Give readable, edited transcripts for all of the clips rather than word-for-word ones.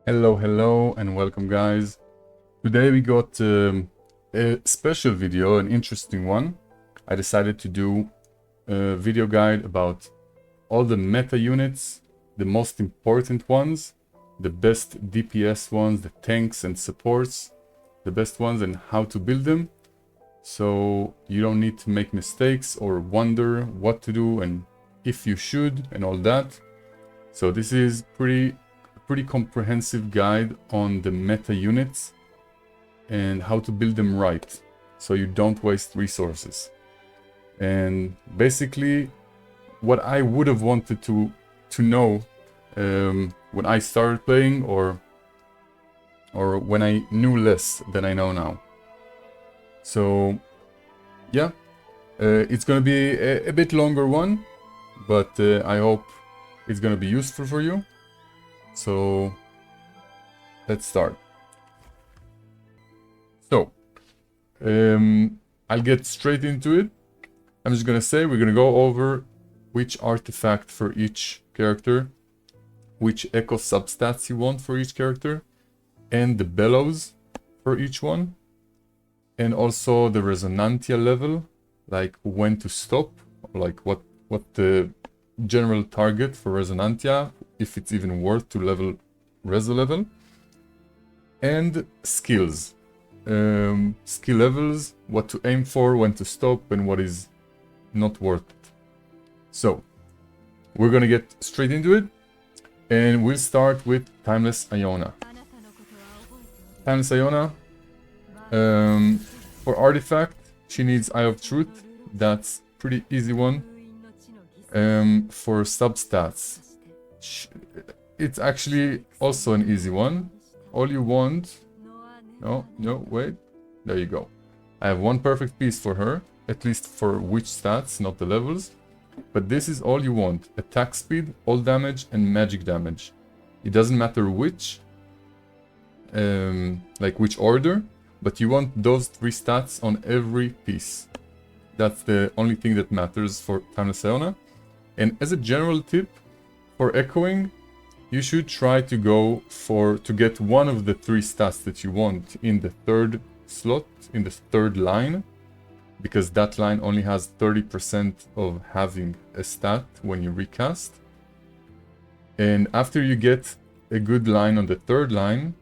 Hello, and welcome, guys. Today we got a special video, an interesting one. I decided to do a video guide about all the meta units, the most important ones, the best DPS ones, the tanks and supports, the best ones, and how to build them. So you don't need to make mistakes or wonder what to do and if you should and all that. So this is pretty comprehensive guide on the meta units and how to build them right so you don't waste resources. And basically what I would have wanted to know when I started playing or when I knew less than I know now. So yeah, it's gonna be a bit longer one, but I hope it's gonna be useful for you. So let's start. So I'll get straight into it. I'm just gonna say we're gonna go over which artifact for each character, which echo substats you want for each character, and the bellows for each one, and also the resonantia level, like when to stop, like what the general target for resonantia, if it's even worth to level reso level, and skills, skill levels, what to aim for, when to stop, and what is not worth it. So we're gonna get straight into it, and we'll start with Timeless Aiona. Timeless Aiona, for artifact, she needs Eye of Truth. That's pretty easy one. For substats, it's actually also an easy one. All you want... No, wait. There you go. I have one perfect piece for her, at least for which stats, not the levels. But this is all you want. Attack speed, all damage, and magic damage. It doesn't matter which, like which order, but you want those three stats on every piece. That's the only thing that matters for Timeless Aiona. And as a general tip, for echoing, you should try to go to get one of the three stats that you want in the third slot, in the third line, because that line only has 30% of having a stat when you recast. And after you get a good line on the third line,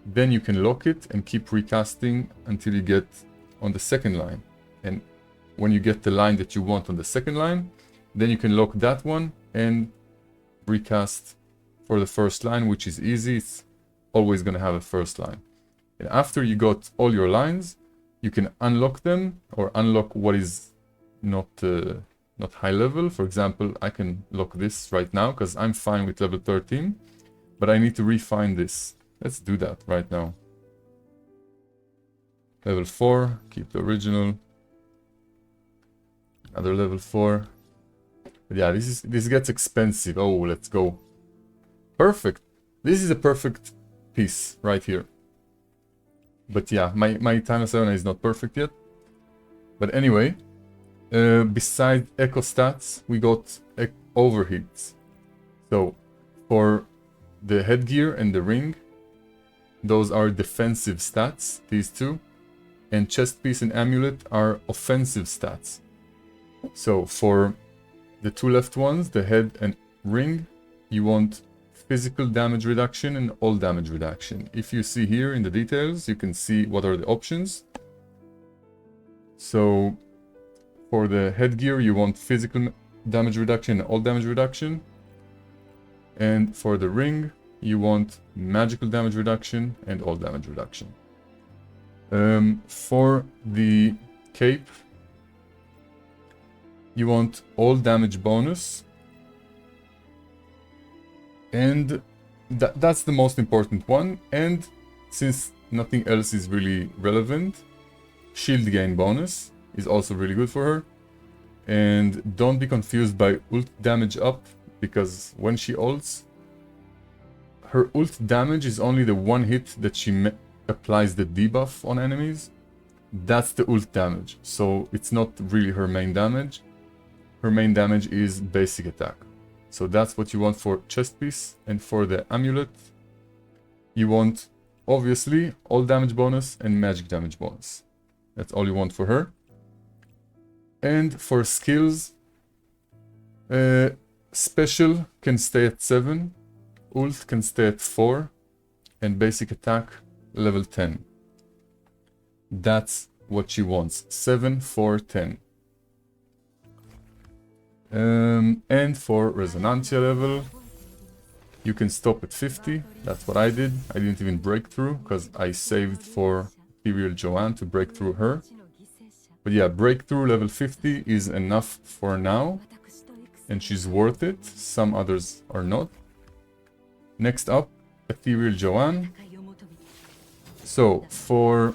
then you can lock it and keep recasting until you get on the second line. And when you get the line that you want on the second line, then you can lock that one and recast for the first line, which is easy. It's always going to have a first line. And after you got all your lines, you can unlock them or unlock what is not high level. For example, I can lock this right now because I'm fine with level 13, but I need to refine this. Let's do that right now. Level 4, keep the original. Another level 4. But yeah, this gets expensive. Oh, let's go. Perfect. This is a perfect piece right here. But yeah, my Timeless Aiona is not perfect yet. But anyway, besides echo stats, we got overhits. So for the headgear and the ring, those are defensive stats, these two. And chest piece and amulet are offensive stats. So for the two left ones, the head and ring, you want physical damage reduction and all damage reduction. If you see here in the details, you can see what are the options. So for the headgear, you want physical damage reduction and all damage reduction. And for the ring, you want magical damage reduction and all damage reduction. For the cape, you want all damage bonus. And that's the most important one. And since nothing else is really relevant, shield gain bonus is also really good for her. And don't be confused by ult damage up, because when she ults, her ult damage is only the one hit that she applies the debuff on enemies. That's the ult damage, so it's not really her main damage. Her main damage is basic attack. So that's what you want for chest piece. And for the amulet, you want, obviously, all damage bonus and magic damage bonus. That's all you want for her. And for skills, special can stay at 7, ult can stay at 4, and basic attack level 10. That's what she wants. 7, 4, 10. And for Resonantia level, you can stop at 50. That's what I did. I didn't even break through because I saved for Ethereal Joan to break through her. But yeah, breakthrough level 50 is enough for now. And she's worth it. Some others are not. Next up, Ethereal Joan. So for...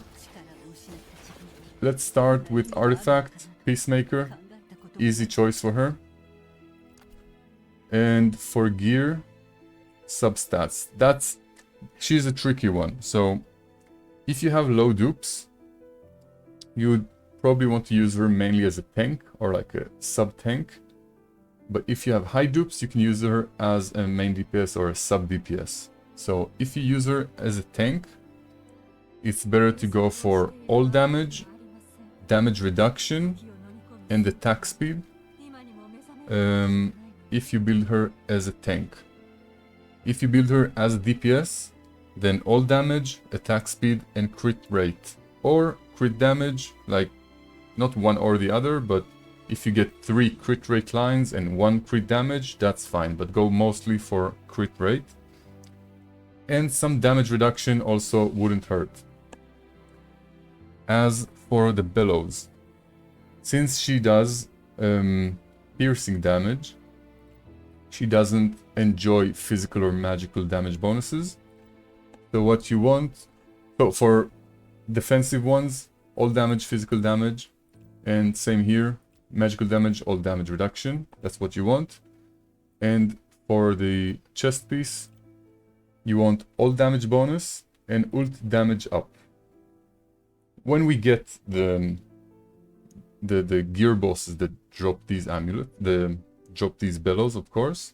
let's start with Artifact, Peacemaker. Easy choice for her. And for gear, substats. She's a tricky one. So if you have low dupes, you would probably want to use her mainly as a tank or like a sub tank. But if you have high dupes, you can use her as a main DPS or a sub DPS. So if you use her as a tank, it's better to go for all damage, damage reduction, and attack speed. If you build her as a tank. If you build her as a DPS, then all damage, attack speed, and crit rate. Or crit damage, like not one or the other, but if you get 3 crit rate lines and 1 crit damage, that's fine, but go mostly for crit rate. And some damage reduction also wouldn't hurt. As for the bellows, since she does piercing damage, she doesn't enjoy physical or magical damage bonuses. So what you want, so for defensive ones, all damage, physical damage, and same here, magical damage, all damage reduction. That's what you want. And for the chest piece, you want all damage bonus and ult damage up. When we get the gear bosses that drop these amulets, drop these bellows, of course.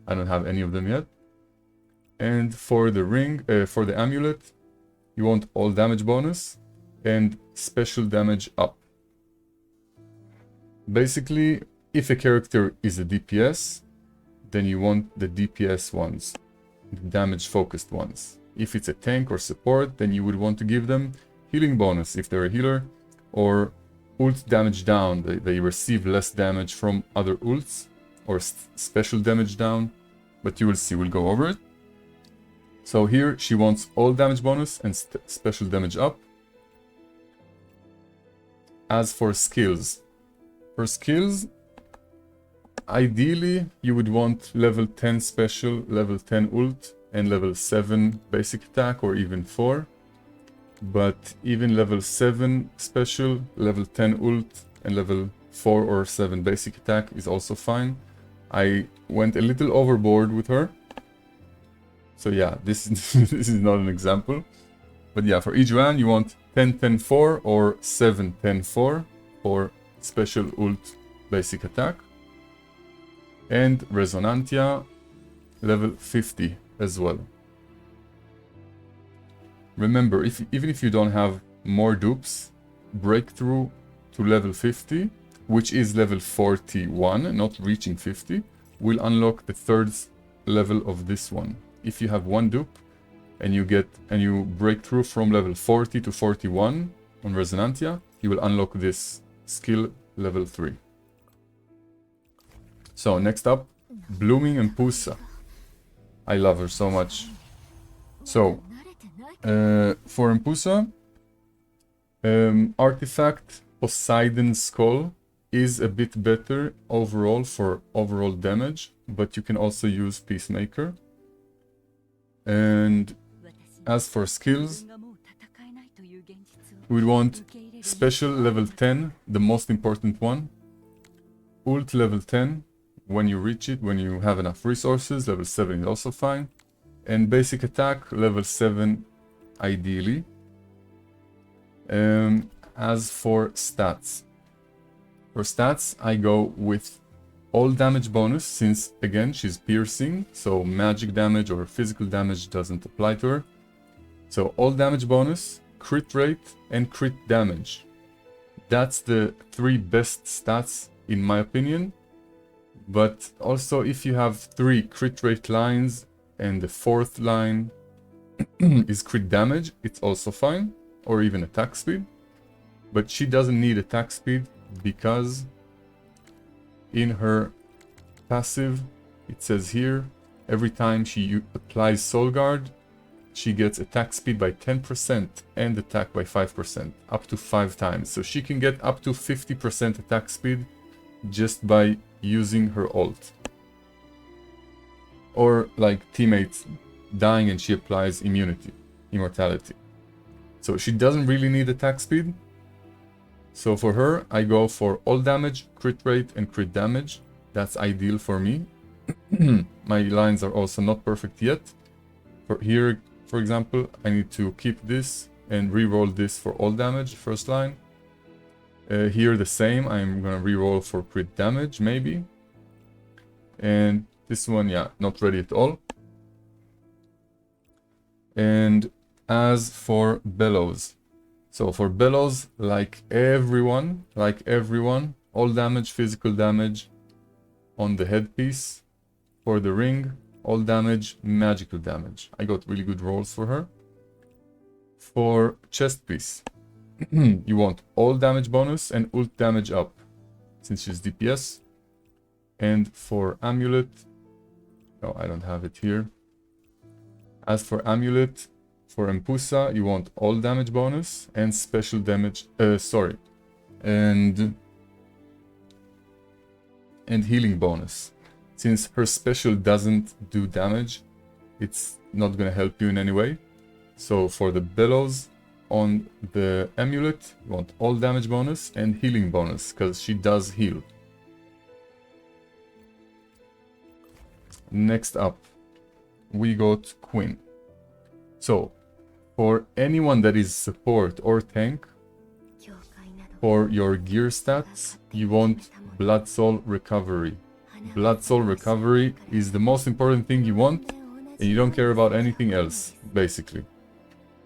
I don't have any of them yet. And for the ring, for the amulet, you want all damage bonus and special damage up. Basically, if a character is a DPS, then you want the DPS ones, the damage focused ones. If it's a tank or support, then you would want to give them healing bonus if they're a healer, or ult damage down. They receive less damage from other ults, or special damage down, but you will see, we'll go over it. So here she wants all damage bonus and special damage up. As for skills, ideally you would want level 10 special, level 10 ult, and level 7 basic attack, or even 4. But even level 7 special, level 10 ult, and level 4 or 7 basic attack is also fine. I went a little overboard with her. So yeah, this is not an example. But yeah, for e.joan you want 10-10-4 or 7-10-4 for special ult basic attack. And Resonantia level 50 as well. Remember, even if you don't have more dupes, breakthrough to level 50, which is level 41, not reaching 50, will unlock the third level of this one. If you have one dupe and you break through from level 40 to 41 on Resonantia, you will unlock this skill level 3. So next up, Blooming Empousa. I love her so much. So for Empousa, Artifact Poseidon Skull is a bit better overall for overall damage, but you can also use Peacemaker. And as for skills, we want special level 10, the most important one. Ult level 10, when you reach it, when you have enough resources. Level 7 is also fine. And basic attack, level 7 ideally. As for stats, I go with all damage bonus, since again she's piercing, so magic damage or physical damage doesn't apply to her. So all damage bonus, crit rate, and crit damage. That's the 3 best stats in my opinion. But also if you have 3 crit rate lines and the 4th line is crit damage, it's also fine, or even attack speed. But she doesn't need attack speed because in her passive, it says here, every time she applies Soul Guard, she gets attack speed by 10% and attack by 5%, up to 5 times. So she can get up to 50% attack speed just by using her ult. Or like teammates dying and she applies immortality. So she doesn't really need attack speed. So for her, I go for all damage, crit rate, and crit damage. That's ideal for me. My lines are also not perfect yet. For here, for example, I need to keep this and re-roll this for all damage, first line. Here the same, I'm gonna re-roll for crit damage, maybe. And this one, yeah, not ready at all. And as for Bellows, so for Bellows, like everyone, all damage, physical damage on the headpiece. For the ring, all damage, magical damage. I got really good rolls for her. For chest piece, you want all damage bonus and ult damage up, since she's DPS. And for amulet, no, I don't have it here. As for amulet, for Empousa, you want all damage bonus and special damage, and healing bonus. Since her special doesn't do damage, it's not gonna help you in any way. So for the Bellows on the amulet, you want all damage bonus and healing bonus, because she does heal. Next up, we got Quinn. So, for anyone that is support or tank, for your gear stats, you want Blood Soul Recovery. Blood Soul Recovery is the most important thing you want, and you don't care about anything else, basically.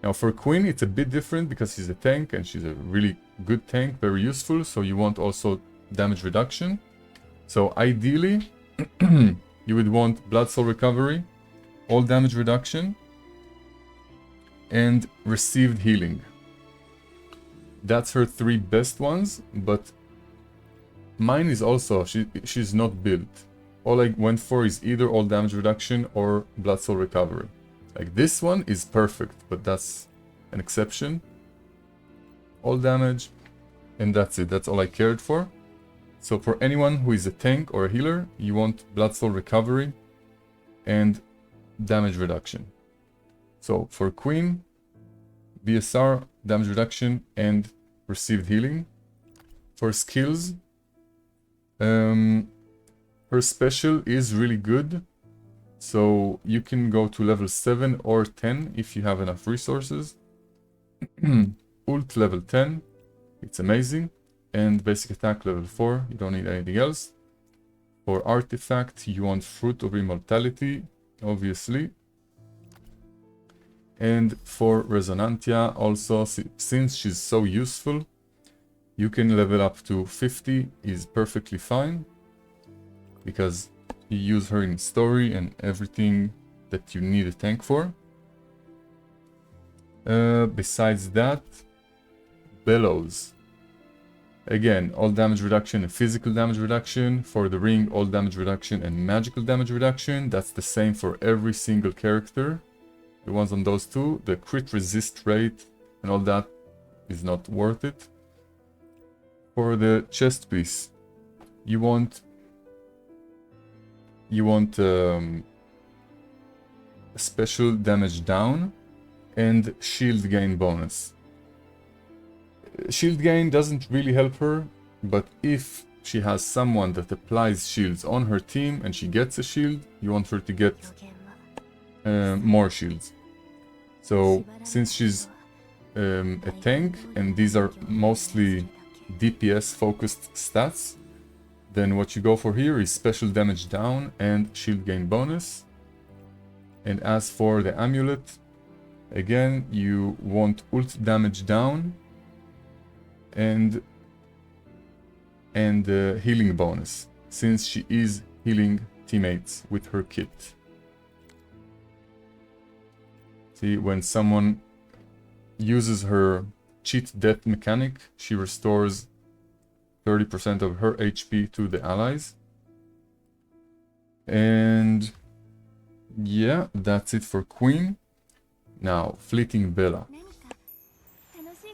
Now for Quinn, it's a bit different because she's a tank, and she's a really good tank, very useful, so you want also damage reduction. So ideally, you would want Blood Soul Recovery, all damage reduction, and received healing. That's her 3 best ones, but mine is also, she's not built. All I went for is either all damage reduction or Blood Soul Recovery. Like this one is perfect, but that's an exception. All damage, and that's it. That's all I cared for. So for anyone who is a tank or a healer, you want Blood Soul Recovery and damage reduction. So for Queen, BSR, damage reduction, and received healing. For skills, her special is really good. So you can go to level 7 or 10 if you have enough resources. Ult level 10, it's amazing. And basic attack level 4, you don't need anything else. For artifact, you want Fruit of Immortality, obviously. And for Resonantia, also, since she's so useful, you can level up to 50, is perfectly fine. Because you use her in story and everything that you need a tank for. Besides that, Bellows. Again, all damage reduction and physical damage reduction. For the ring, all damage reduction and magical damage reduction. That's the same for every single character. The ones on those two, the crit resist rate and all that is not worth it. For the chest piece, you want special damage down and shield gain bonus. Shield gain doesn't really help her, but if she has someone that applies shields on her team and she gets a shield, you want her to get more shields. So since she's a tank and these are mostly DPS focused stats, then what you go for here is special damage down and shield gain bonus. And as for the amulet, again, you want ult damage down and healing bonus, since she is healing teammates with her kit. See, when someone uses her cheat death mechanic, she restores 30% of her HP to the allies. And yeah, that's it for Queen. Now, Fleeting Bella.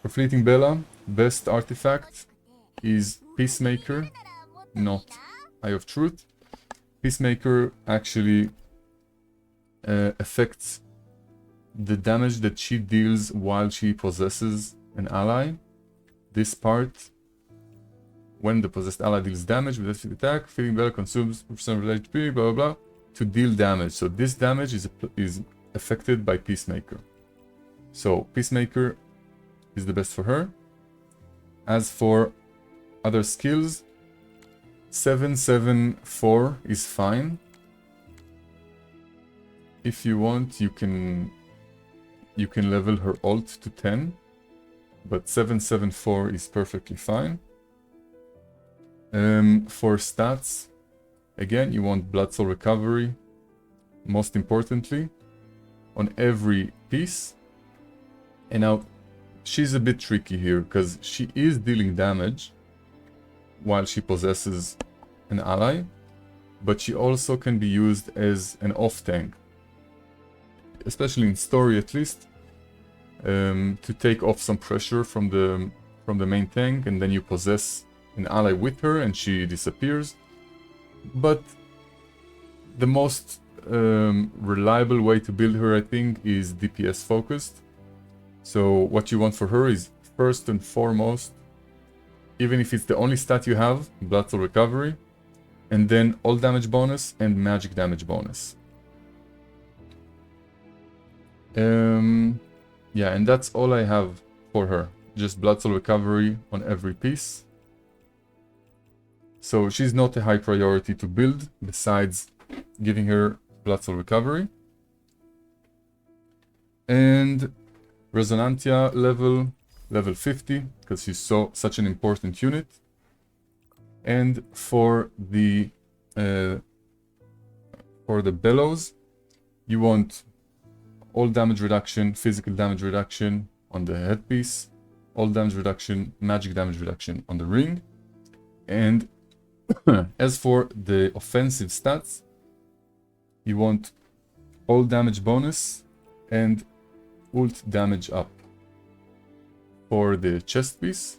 For Fleeting Bella, best artifact is Peacemaker, not Eye of Truth. Peacemaker actually affects the damage that she deals while she possesses an ally. This part, when the possessed ally deals damage with this attack, Fleeting Bella consumes percent of HP, blah blah blah, to deal damage. So this damage is affected by Peacemaker. So Peacemaker is the best for her. As for other skills, 774 is fine. If you want, you can level her ult to 10, but 774 is perfectly fine. For stats, again, you want Blood Soul Recovery, most importantly, on every piece. And now, she's a bit tricky here, because she is dealing damage while she possesses an ally, but she also can be used as an off-tank, especially in story at least, to take off some pressure from the main tank, and then you possess an ally with her and she disappears. But the most reliable way to build her, I think, is DPS focused. So what you want for her is, first and foremost, even if it's the only stat you have, Blood Soul Recovery, and then all damage bonus and magic damage bonus. Yeah, and that's all I have for her. Just Blood Soul Recovery on every piece. So she's not a high priority to build, besides giving her Blood Soul Recovery. And Resonantia level 50, because she's such an important unit. And for the bellows, you want all damage reduction, physical damage reduction on the headpiece, all damage reduction, magic damage reduction on the ring. And as for the offensive stats, you want all damage bonus and ult damage up for the chest piece.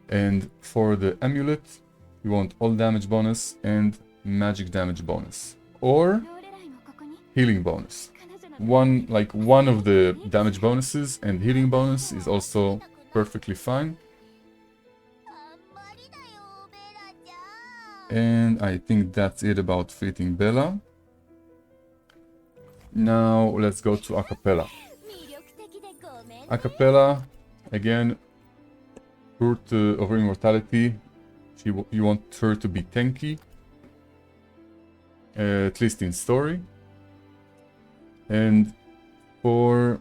And for the amulet, you want all damage bonus and magic damage bonus, or healing bonus. One of the damage bonuses and healing bonus is also perfectly fine. And I think that's it about Fleeting Bella. Now let's go to Acappella. Acappella, again, Fruit of Immortality. You want her to be tanky, at least in story. And for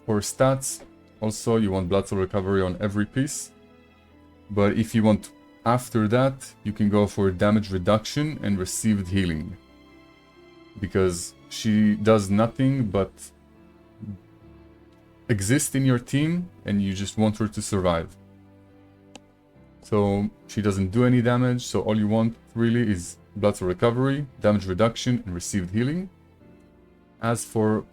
stats, also you want Blood Soul Recovery on every piece. But if you want after that, you can go for damage reduction and received healing, because she does nothing but exist in your team and you just want her to survive. So she doesn't do any damage, so all you want really is Blood Soul Recovery, damage reduction, and received healing. As for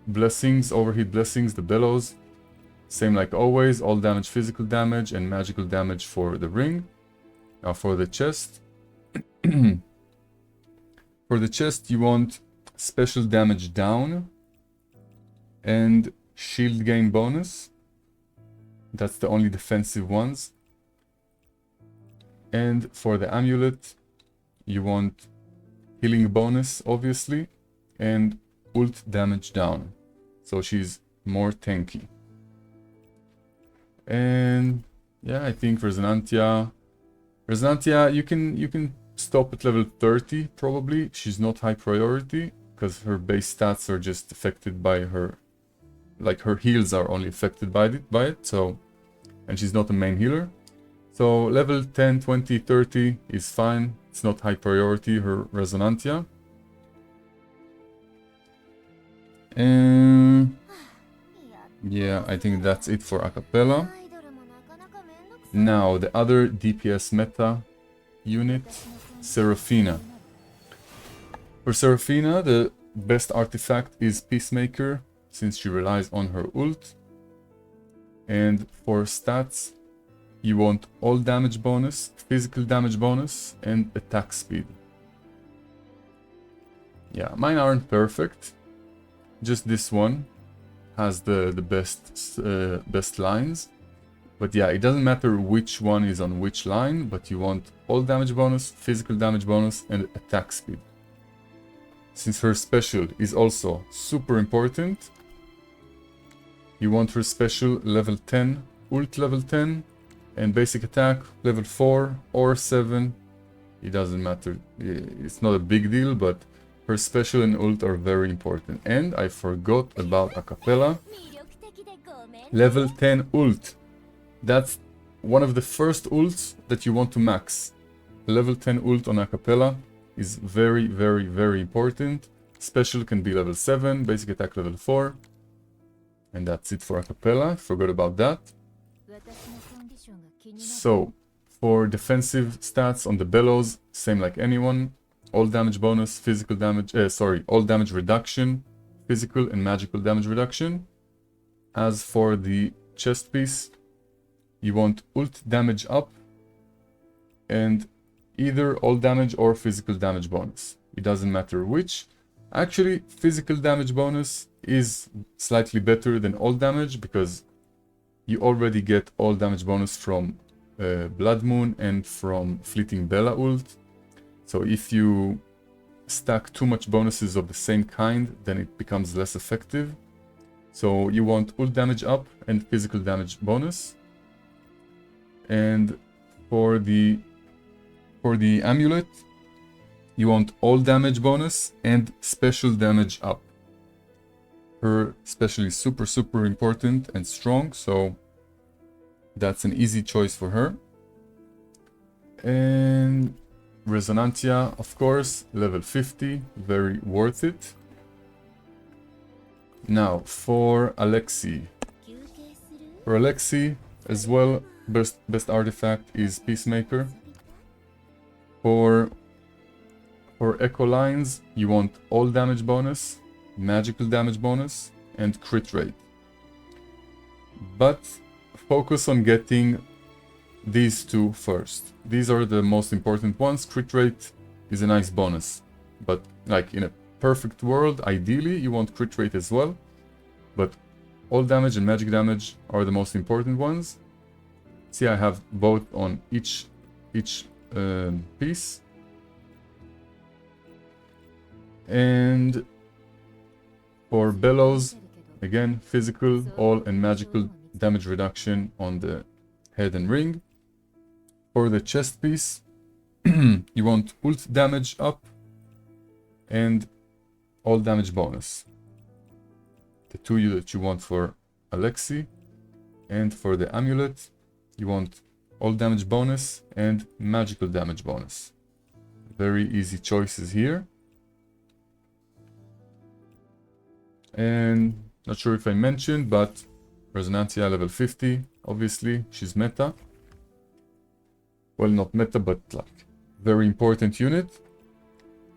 blessings, overheat blessings, the bellows, same like always, all damage, physical damage, and magical damage for the ring. Now for the chest, for the chest you want special damage down and shield gain bonus. That's the only defensive ones. And for the amulet, you want healing bonus, obviously, and ult damage down. So she's more tanky. And yeah, I think Resonantia Resonantia, you can stop at level 30 probably. She's not high priority because her base stats are just affected by her, like her heals are only affected by it. So, and she's not a main healer. So level 10, 20, 30 is fine. It's not high priority, her Resonantia. And yeah, I think that's it for Acappella. Now, the other DPS meta unit, Seraphina. For Seraphina, the best artifact is Peacemaker, since she relies on her ult. And for stats, you want all damage bonus, physical damage bonus, and attack speed. Yeah, mine aren't perfect. Just this one has the best lines. But yeah, it doesn't matter which one is on which line, but you want all damage bonus, physical damage bonus, and attack speed. Since her special is also super important, you want her special level 10, ult level 10, and basic attack level 4 or 7. It doesn't matter, it's not a big deal, but her special and ult are very important. And I forgot about Acappella. Level 10 ult. That's one of the first ults that you want to max. Level 10 ult on Acappella is very, very, very important. Special can be level 7, basic attack level 4. And that's it for Acappella. Forgot about that. So, for defensive stats on the bellows, same like anyone. All damage bonus, physical damage, all damage reduction, physical and magical damage reduction. As for the chest piece, you want ult damage up and either all damage or physical damage bonus. It doesn't matter which. Actually, physical damage bonus is slightly better than all damage because you already get all damage bonus from Blood Moon and from Fleeting Bella ult. So if you stack too much bonuses of the same kind, then it becomes less effective. So you want ult damage up and physical damage bonus. And for the amulet, you want all damage bonus and special damage up. Her special is super, super important and strong, so that's an easy choice for her. And Resonantia, of course, level 50, very worth it. Now, for Alexi. For Alexi, as well, best artifact is Peacemaker. For Echo Lines, you want all damage bonus, magical damage bonus, and crit rate. But focus on getting these two first. These are the most important ones. Crit rate is a nice bonus, but like in a perfect world, ideally you want crit rate as well, but all damage and magic damage are the most important ones. See, I have both on each piece. And for bellows, again, physical, all and magical damage reduction on the head and ring. For the chest piece, you want ult damage up and all damage bonus. The two that you want for Alexi. And for the amulet, you want all damage bonus and magical damage bonus. Very easy choices here. And not sure if I mentioned, but Resonantia level 50, obviously, she's meta. Well, not meta, but like very important unit.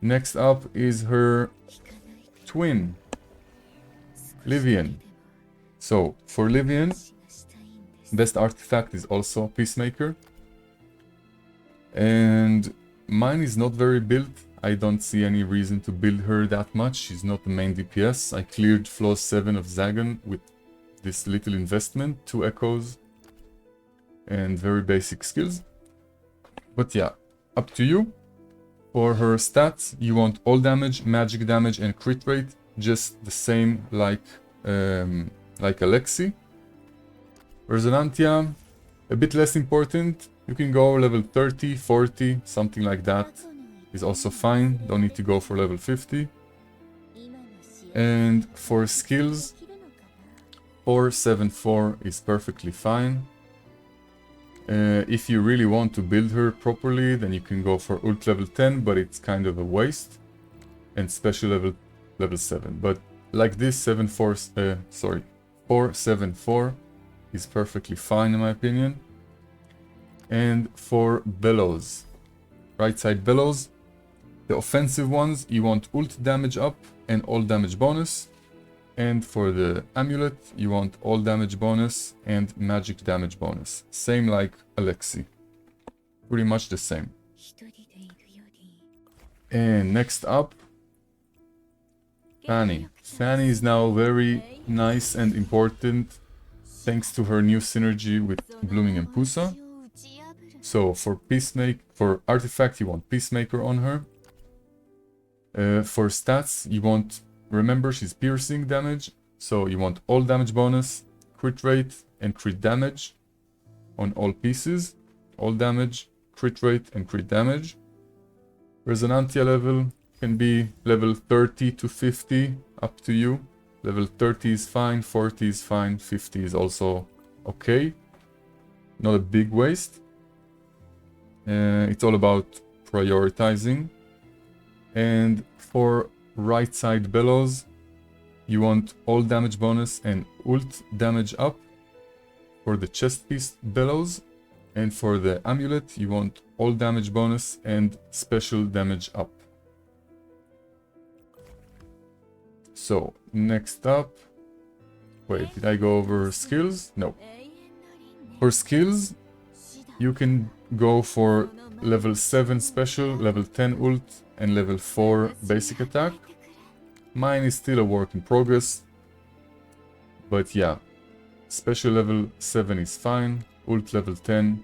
Next up is her twin, Livian. So for Livian, best artifact is also Peacemaker. And mine is not very built. I don't see any reason to build her that much. She's not the main DPS. I cleared floor 7 of Zagan with this little investment, 2 echoes, and very basic skills. But yeah, up to you. For her stats, you want all damage, magic damage, and crit rate, just the same like Alexi. Resonantia, A bit less important, you can go level 30, 40, something like that is also fine. Don't need to go for level 50. And for skills, 474 is perfectly fine. If you really want to build her properly, then you can go for ult level 10, but it's kind of a waste. And special level 7. But like this, 474 is perfectly fine in my opinion. And for bellows, right side bellows, the offensive ones, you want ult damage up and all damage bonus. And for the amulet, you want all damage bonus and magic damage bonus. Same like Alexi. Pretty much the same. And next up, Fanny. Fanny is now very nice and important thanks to her new synergy with Blooming Empousa. So for artifact, you want Peacemaker on her. For stats, you want, remember she's piercing damage, so you want all damage bonus, crit rate, and crit damage on all pieces. All damage, crit rate, and crit damage. Resonantia level can be level 30 to 50, up to you. Level 30 is fine, 40 is fine, 50 is also okay. Not a big waste. It's all about prioritizing. And for right side bellows, you want all damage bonus and ult damage up for the chest piece bellows. And for the amulet, you want all damage bonus and special damage up. So, next up... Wait, did I go over skills? No. For skills, you can go for level 7 special, level 10 ult, and level 4 basic attack. Mine is still a work in progress. But yeah, special level 7 is fine. Ult level 10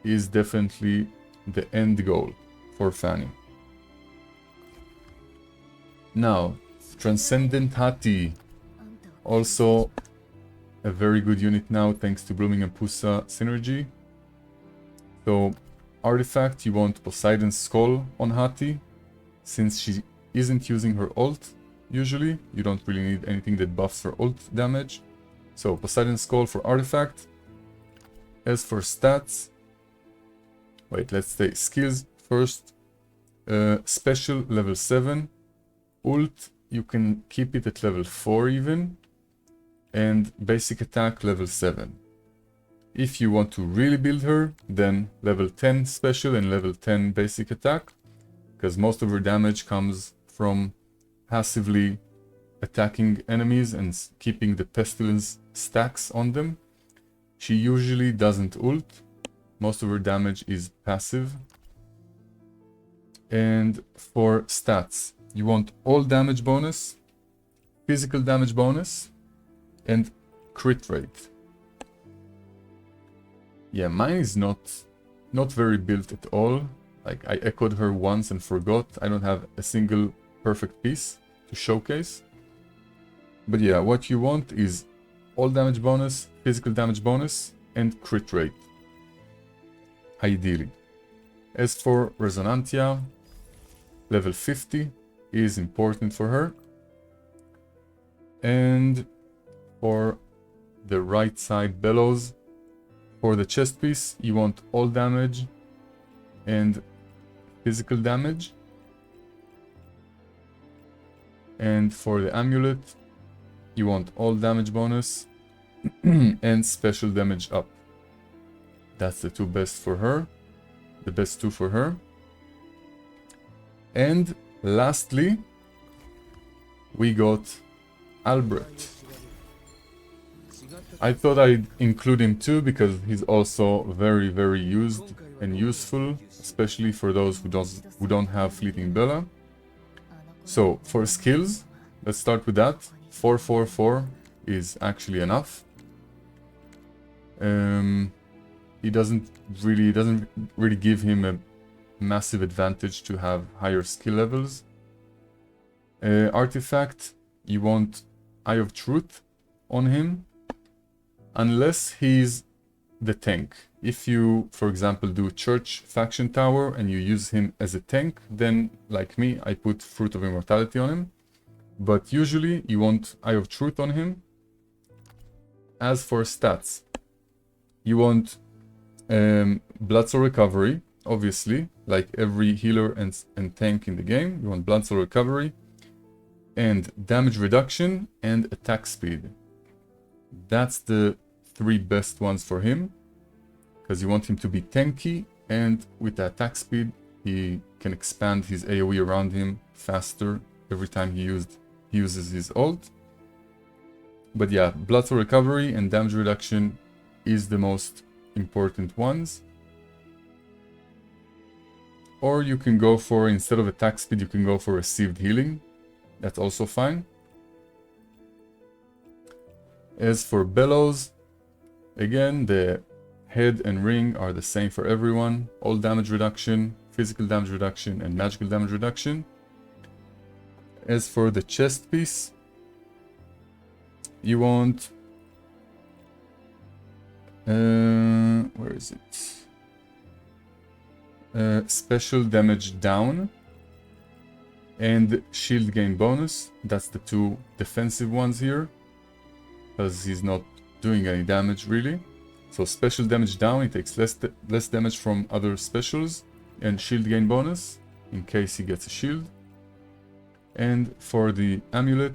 is definitely the end goal for Fanny. Now, Transcendent Hati. Also a very good unit now thanks to Blooming Empousa synergy. So, artifact, you want Poseidon's Skull on Hati. Since she isn't using her ult, usually, you don't really need anything that buffs her ult damage. So, Poseidon's Skull for artifact. As for stats... Wait, let's say skills first. Special level 7. Ult, you can keep it at level 4 even. And basic attack level 7. If you want to really build her, then level 10 special and level 10 basic attack. Because most of her damage comes from passively attacking enemies and keeping the pestilence stacks on them. She usually doesn't ult. Most of her damage is passive. And for stats, you want all damage bonus, physical damage bonus, and crit rate. Yeah, mine is not very built at all. Like, I echoed her once and forgot. I don't have a single perfect piece to showcase. But yeah, what you want is all damage bonus, physical damage bonus, and crit rate. Ideally. As for Resonantia, level 50 is important for her. And for the right side bellows, for the chest piece, you want all damage and physical damage. And for the amulet, you want all damage bonus and special damage up. That's the two best for her. The best two for her. And lastly, we got Albrecht. I thought I'd include him too because he's also very, very used and useful, especially for those who don't have Fleeting Bella. So for skills, let's start with that. 444 is actually enough. It doesn't really give him a massive advantage to have higher skill levels. Artifact, you want Eye of Truth on him, unless he's the tank. If you, for example, do Church Faction Tower and you use him as a tank, then, like me, I put Fruit of Immortality on him. But usually, you want Eye of Truth on him. As for stats, you want Blood Soul Recovery, obviously, like every healer and tank in the game. You want Blood Soul Recovery, and damage reduction, and attack speed. That's the 3 best ones for him, because you want him to be tanky, and with the attack speed, he can expand his AoE around him faster every time he uses his ult. But yeah, Blood Soul Recovery and damage reduction is the most important ones. Or you can go for, instead of attack speed, you can go for received healing. That's also fine. As for Bellows, again, the head and ring are the same for everyone. All damage reduction, physical damage reduction, and magical damage reduction. As for the chest piece, you want... where is it? Special damage down and shield gain bonus. That's the 2 defensive ones here, because he's not doing any damage really. So special damage down, he takes less damage from other specials, and shield gain bonus in case he gets a shield. And for the amulet,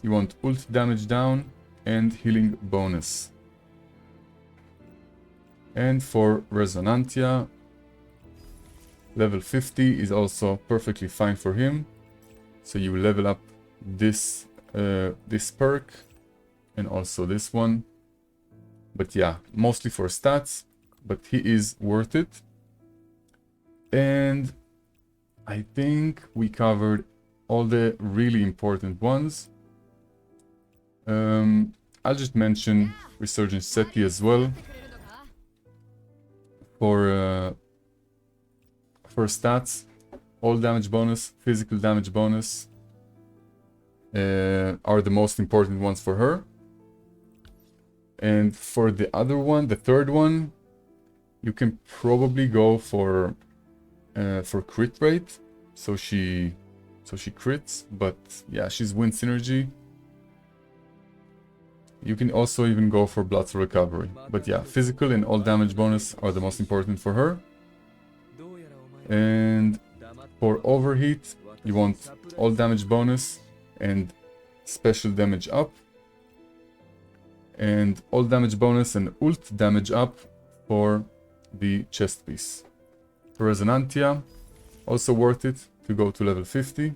you want ult damage down and healing bonus. And for Resonantia, level 50 is also perfectly fine for him. So you level up this this perk and also this one. But yeah, mostly for stats, but he is worth it. And I think we covered all the really important ones. I'll just mention Resurgent Setti as well. For stats, all damage bonus, physical damage bonus are the most important ones for her. And for the other one, the third one, you can probably go for crit rate. So she crits, but yeah, she's win synergy. You can also even go for Blood Soul Recovery. But yeah, physical and all damage bonus are the most important for her. And for Overheat, you want all damage bonus and special damage up. And all damage bonus and ult damage up for the chest piece. For Resonantia, also worth it to go to level 50.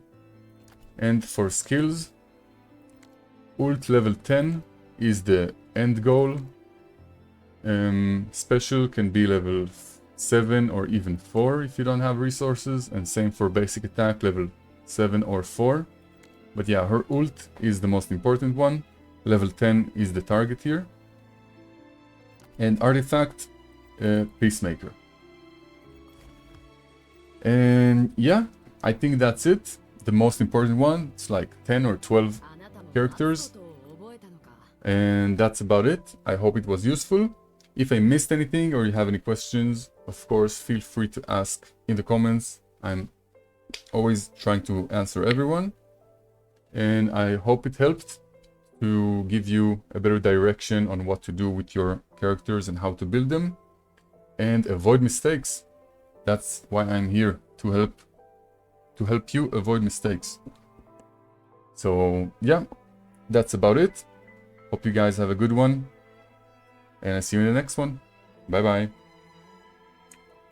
And for skills, ult level 10 is the end goal. Special can be level 7 or even 4 if you don't have resources, and same for basic attack, level 7 or 4. But yeah, her ult is the most important one. Level 10 is the target here. And artifact, Peacemaker. And yeah, I think that's it. The most important one, it's like 10 or 12 characters. And that's about it. I hope it was useful. If I missed anything or you have any questions, of course, feel free to ask in the comments. I'm always trying to answer everyone. And I hope it helped to give you a better direction on what to do with your characters and how to build them. And avoid mistakes. That's why I'm here, to help you avoid mistakes. So yeah, that's about it. Hope you guys have a good one. And I'll see you in the next one. Bye bye.